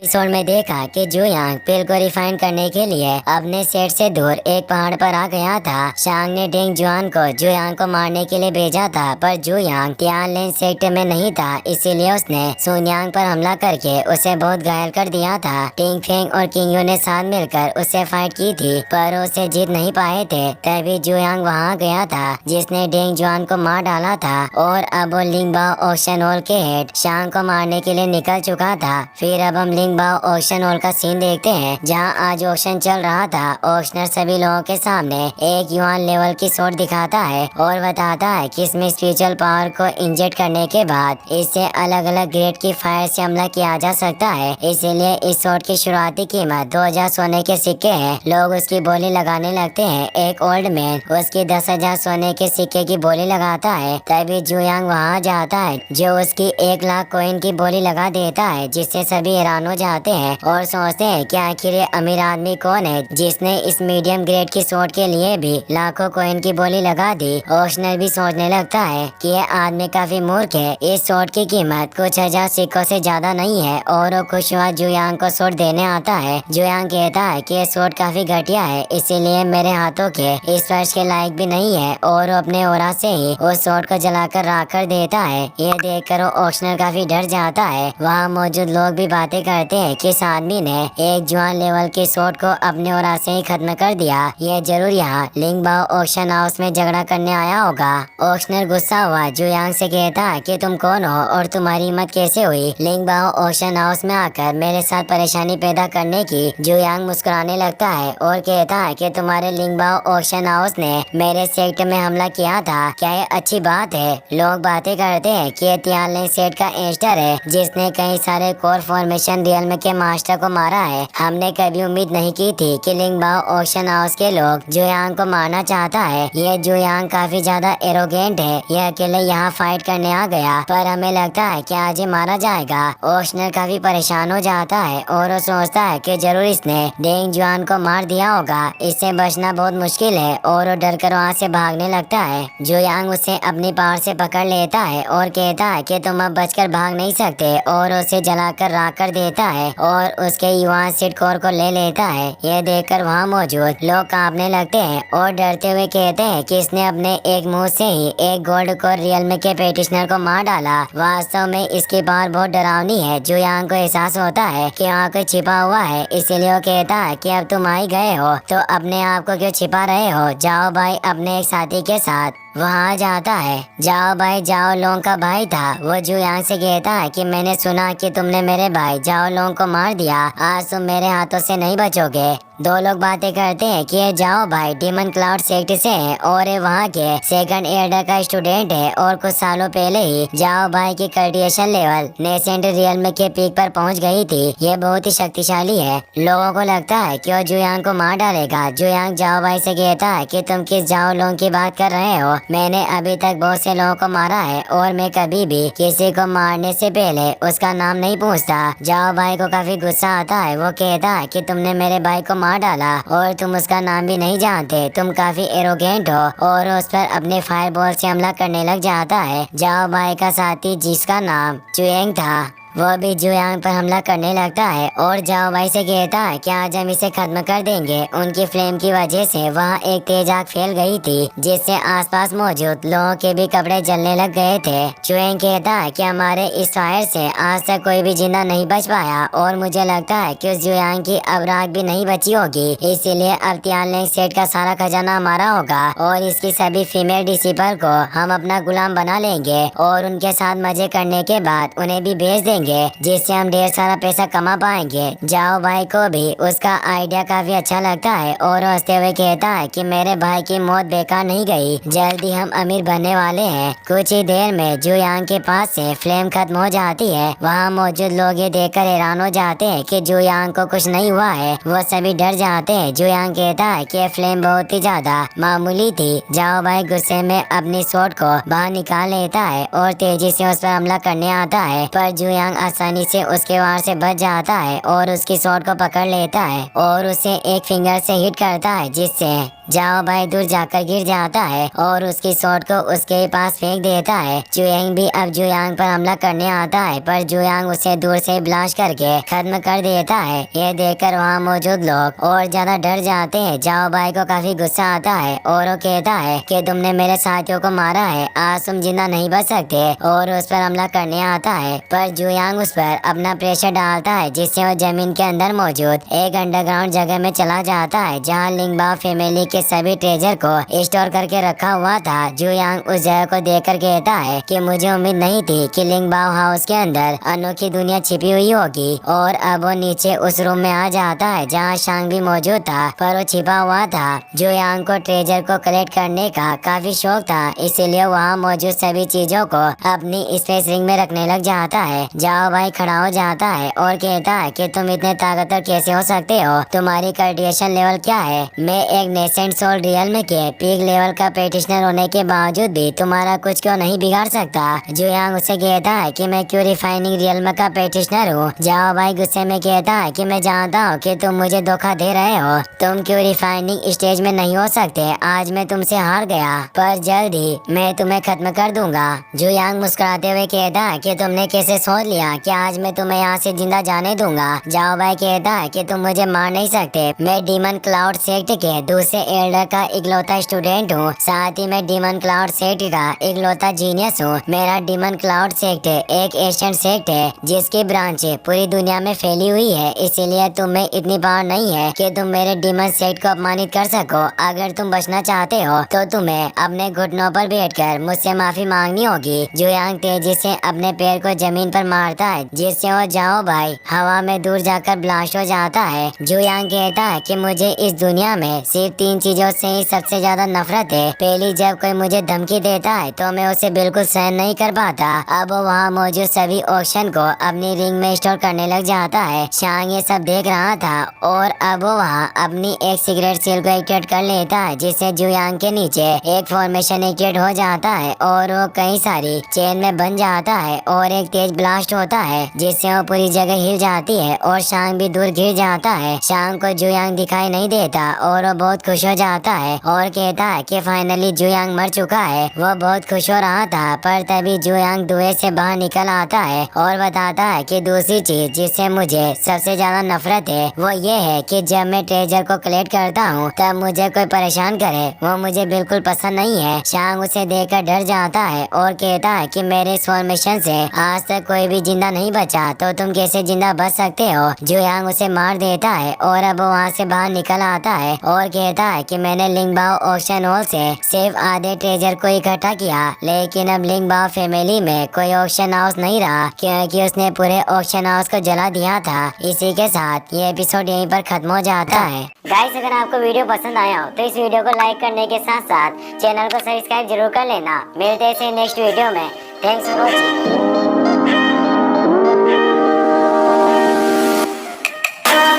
Episode में देखा कि जू यांग पिल को रिफाइन करने के लिए अपने सेट से दूर एक पहाड़ पर आ गया था। शांग ने डिंग जुआन को जू यांग को मारने के लिए भेजा था, पर जू यांग तियानलिन सेक्टर में नहीं था, इसीलिए उसने सुन यांग पर हमला करके उसे बहुत घायल कर दिया था। टिंग फेंग और किंग यू ने साथ मिलकर उससे फाइट की थी, पर उसे जीत नहीं पाए थे। तभी जू यांग वहाँ गया था, जिसने डिंग जुआन को मार डाला था, और अब वो लिंग बाओ ओशन होल के हेड शांग को मारने के लिए निकल चुका था। फिर अब हम लिंग बाओ ओशन होल का सीन देखते हैं, जहां आज ऑक्शन चल रहा था। ऑक्शनर सभी लोगों के सामने एक युआन लेवल की शॉट दिखाता है और बताता है कि इसमें स्पिरिचुअल पावर को इंजेक्ट करने के बाद इससे अलग अलग ग्रेड की फायर से हमला किया जा सकता है। इसीलिए इस शॉट की शुरुआती कीमत 2000 सोने के सिक्के हैं। लोग उसकी बोली लगाने लगते हैं। एक ओल्ड मैन उसकी 10,000 सोने के सिक्के की बोली लगाता है। तभी जू यांग वहाँ जाता है, जो उसकी 1 लाख कॉइन की बोली लगा देता है, जिससे सभी हैरान हो जाते हैं और सोचते हैं कि आखिर ये अमीर आदमी कौन है जिसने इस मीडियम ग्रेड की शॉट के लिए भी लाखों कॉइन की बोली लगा दी। ओशनर भी सोचने लगता है कि ये आदमी काफी मूर्ख है। इस शॉट की कीमत कुछ 1000 सिक्कों से ज्यादा नहीं है, और वो खुश हुआ जू यांग को शॉट देने आता है। जू यांग कहता है कि ये शॉट काफी घटिया है, इसीलिए मेरे हाथों के इस स्पर्श के लायक भी नहीं है, और वो अपने ओरा से ही उस शॉट को जलाकर राख कर देता है। ये देखकर ओशनर काफी डर जाता है। वहाँ मौजूद लोग भी बातें करते हैं कि इस आदमी ने एक जुआन लेवल की शॉट को अपने ओरा से ही खत्म कर दिया। ये जरूर यहाँ लिंग बाओ ऑक्शन हाउस में झगड़ा करने आया होगा। ऑक्शनर गुस्सा हुआ जू यांग से कहता है कि तुम कौन हो और तुम्हारी हिम्मत कैसे हुई लिंग बाओ ऑक्शन हाउस में आकर मेरे साथ परेशानी पैदा करने की। जू यांग मुस्कुराने लगता है और कहता है कि तुम्हारे लिंग बाओ ऑक्शन हाउस ने मेरे सेक्टर में हमला किया था, क्या ये अच्छी बात है? लोग बातें करते हैं कि तियानलिन सेट का एस्टर है, जिसने कई सारे कोर फॉर्मेशन रियल के मास्टर को मारा है। हमने कभी उम्मीद नहीं की थी कि लिंग बाओ ऑक्शन हाउस के लोग जू यांग को मारना चाहता है। ये जू यांग काफी ज्यादा एरोगेंट है। ये अकेले यहाँ फाइट करने आ गया, पर हमें लगता है कि आज ये मारा जाएगा। ओशनर काफी परेशान हो जाता है और वो सोचता है कि जरूर इसने डेंग जुआन को मार दिया होगा। इससे बचना बहुत मुश्किल है, और वो डर कर वहाँ से भागने लगता है। जू यांग उसे अपनी पावर से पकड़ लेता है और कहता है कि तुम अब बचकर भाग नहीं सकते, और उसे जलाकर राख कर देता है और उसके युवा सिट कोर को ले लेता है। ये देखकर वहाँ मौजूद लोग कांपने लगते हैं और डरते हुए कहते हैं कि इसने अपने एक मुंह से ही एक गोल्ड कोर रियल के पेटिशनर को मार डाला। वास्तव में इसकी पावर बहुत डरावनी है। जू यांग को एहसास होता है कि वहाँ कोई छिपा हुआ है, इसीलिए वो कहता है कि अब तुम आ ही गए हो तो अपने आप को क्यों छिपा रहे हो? जाओ भाई अपने एक साथी के साथ। वहाँ जाता है। जाओ भाई जाओ लोंग का भाई था। वो जू यांग से कहता है कि मैंने सुना कि तुमने मेरे भाई जाओ लोंग को मार दिया, आज तुम मेरे हाथों से नहीं बचोगे। दो लोग बातें करते हैं कि ये जाओ भाई डीमन क्लाउड सेक्टर से है, और ये वहाँ के सेकंड एयर का स्टूडेंट है, और कुछ सालों पहले ही जाओ भाई की कल्टिवेशन लेवल नेसेंट रियल में के पीक पर पहुँच गई थी। ये बहुत ही शक्तिशाली है। लोगों को लगता है कि वो जू यांग को मार डालेगा। जू यांग जाओ भाई से कहता है कि तुम किस जाओ लोंग की बात कर रहे हो? मैंने अभी तक बहुत से लोगों को मारा है, और मैं कभी भी किसी को मारने से पहले उसका नाम नहीं पूछता। जाओ भाई को काफी गुस्सा आता है। वो कहता है कि तुमने मेरे भाई को मार डाला और तुम उसका नाम भी नहीं जानते। तुम काफी एरोगेंट हो, और उस पर अपने फायर बॉल से हमला करने लग जाता है। जाओ भाई का साथी जिसका नाम चुएंग था, वो भी जू यांग पर हमला करने लगता है और जाओ भाई से कहता है कि आज हम इसे खत्म कर देंगे। उनकी फ्लेम की वजह से वहाँ एक तेज आग फैल गई थी, जिससे आसपास मौजूद लोगों के भी कपड़े जलने लग गए थे। चुएंग कहता है कि हमारे इस फायर से आज तक कोई भी जिंदा नहीं बच पाया, और मुझे लगता है कि उस जू यांग की अब राख भी नहीं बची होगी। इसीलिए अब तियानलिन सेट का सारा खजाना हमारा होगा, और इसकी सभी फीमेल डिसिपल को हम अपना गुलाम बना लेंगे, और उनके साथ मजे करने के बाद उन्हें भी भेज देंगे, जिससे हम ढेर सारा पैसा कमा पाएंगे। जाओ भाई को भी उसका आइडिया काफी अच्छा लगता है, और हंसते हुए कहता है कि मेरे भाई की मौत बेकार नहीं गई, जल्दी हम अमीर बनने वाले हैं। कुछ ही देर में जू यांग के पास से फ्लेम खत्म हो जाती है। वहाँ मौजूद लोग ये देखकर हैरान हो जाते हैं कि जू यांग को कुछ नहीं हुआ है। वो सभी डर जाते हैं। जू यांग कहता है कि फ्लेम बहुत ही ज्यादा मामूली थी। जाओ भाई गुस्से में अपनी शॉट को बाहर निकाल लेता है और तेजी से उस पर हमला करने आता है, पर जू यांग आसानी से उसके वार से बच जाता है और उसकी शॉट को पकड़ लेता है और उसे एक फिंगर से हिट करता है, जिससे जाओ भाई दूर जाकर गिर जाता है और उसकी शॉट को उसके पास फेंक देता है। जुयांग भी अब जुयांग पर हमला करने आता है, पर जुयांग उसे दूर से ब्लास्ट करके खत्म कर देता है। ये देखकर वहाँ मौजूद लोग और ज्यादा डर जाते हैं। जाओ भाई को काफी गुस्सा आता है और वो कहता है कि तुमने मेरे साथियों को मारा है, आज तुम जिंदा नहीं बच सकते, और उस पर हमला करने आता है। पर जुयांग उस पर अपना प्रेशर डालता है, जिससे वो जमीन के अंदर मौजूद एक अंडरग्राउंड जगह में चला जाता है, जहाँ लिंगबाओ फैमिली के सभी ट्रेजर को स्टोर करके रखा हुआ था। जुयांग उस जगह को देखकर कहता है कि मुझे उम्मीद नहीं थी कि लिंगबाओ हाउस के अंदर अनोखी दुनिया छिपी हुई होगी। और अब वो नीचे उस रूम में आ जाता है जहाँ शांग भी मौजूद था, पर वो छिपा हुआ था। जुयांग को ट्रेजर को कलेक्ट करने का काफी शौक था, इसीलिए वहाँ मौजूद सभी चीजों को अपनी स्पेस रिंग में रखने लग जाता है। जाओ भाई खड़ा हो जाता है और कहता है कि तुम इतने ताकतवर कैसे हो सकते हो, तुम्हारी कल्टिवेशन लेवल क्या है? मैं एक नेसेंट सोल रियल्म के पीक लेवल का प्रैक्टिशनर होने के बावजूद भी तुम्हारा कुछ क्यों नहीं बिगाड़ सकता? जुयांग उसे कहता है कि मैं क्यों रिफाइनिंग रियल्म का प्रैक्टिशनर हूँ। जाओ भाई गुस्से में कहता है कि मैं जानता हूँ कि तुम मुझे धोखा दे रहे हो, तुम क्यों रिफाइनिंग स्टेज में नहीं हो सकते। आज मैं तुमसे हार गया, पर जल्द ही मैं तुम्हें खत्म कर दूंगा। जुयांग मुस्कुराते हुए कहता है कि तुमने कैसे सोच लिया कि आज मैं तुम्हें यहाँ से जिंदा जाने दूंगा? जाओ भाई कहता है कि तुम मुझे मार नहीं सकते, मैं डीमन क्लाउड सेक्ट के दूसरे एल्डर का इकलौता स्टूडेंट हूँ, साथ ही मैं डीमन क्लाउड सेक्ट का इकलौता जीनियस हूँ। मेरा डीमन क्लाउड सेक्ट एक एशियन सेक्ट है जिसकी ब्रांच पूरी दुनिया में फैली हुई है, इसीलिए तुम्हें इतनी पावर नहीं है कि तुम मेरे डीमन सेक्ट को अपमानित कर सको। अगर तुम बचना चाहते हो तो तुम्हें अपने घुटनों पर बैठकर मुझसे माफी मांगनी होगी। जुयांग तेजी से अपने पैर को जमीन पर मारता है, जिससे वो जाओ भाई हवा में दूर जाकर ब्लास्ट हो जाता है। जुयांग कहता है कि मुझे इस दुनिया में सिर्फ 3 चीजों से ही सबसे ज्यादा नफरत है। पहली, जब कोई मुझे धमकी देता है तो मैं उसे बिल्कुल सहन नहीं कर पाता। अब वो वहाँ मौजूद सभी ऑप्शन को अपनी रिंग में स्टोर करने लग जाता है। शांग ये सब देख रहा था और अब वो वहाँ अपनी एक सिगरेट सील को एक्टिवेट कर लेता है, जिससे जुयांग के नीचे एक फॉर्मेशन एक्टिवेट हो जाता है और वो कई सारी चेन में बन जाता है और एक तेज ब्लास्ट होता है, जिससे वो पूरी जगह हिल जाती है और शांग भी दूर गिर जाता है। शांग को जुयांग दिखाई नहीं देता और वो बहुत खुश हो जाता है और कहता है कि फाइनली जुयांग मर चुका है। वो बहुत खुश हो रहा था, पर तभी जुयांग धुएं से बाहर निकल आता है और बताता है कि दूसरी चीज जिससे मुझे सबसे ज्यादा नफरत है वो ये है कि जब मैं ट्रेजर को कलेक्ट करता हूँ तब मुझे कोई परेशान करे, वो मुझे बिल्कुल पसंद नहीं है। शांग उसे देखकर डर जाता है और कहता है कि मेरे इस फॉर्मेशन से आज तक कोई भी जिंदा नहीं बचा, तो तुम कैसे जिंदा बच सकते हो? जुयांग उसे मार देता है और अब वो वहाँ से बाहर निकल आता है और कहता है कि मैंने लिंगबाओ ऑक्शन हॉल से सिर्फ आधे ट्रेजर को इकट्ठा किया, लेकिन अब लिंगबाओ फैमिली में कोई ऑक्शन हाउस नहीं रहा क्योंकि उसने पूरे ऑक्शन हाउस को जला दिया था। इसी के साथ ये एपिसोड यहीं पर खत्म हो जाता है। गाइस, अगर आपको वीडियो पसंद आया हो तो इस वीडियो को लाइक करने के साथ साथ चैनल को सब्सक्राइब जरूर कर लेना। मिलते हैं नेक्स्ट वीडियो में। Thanks for watching.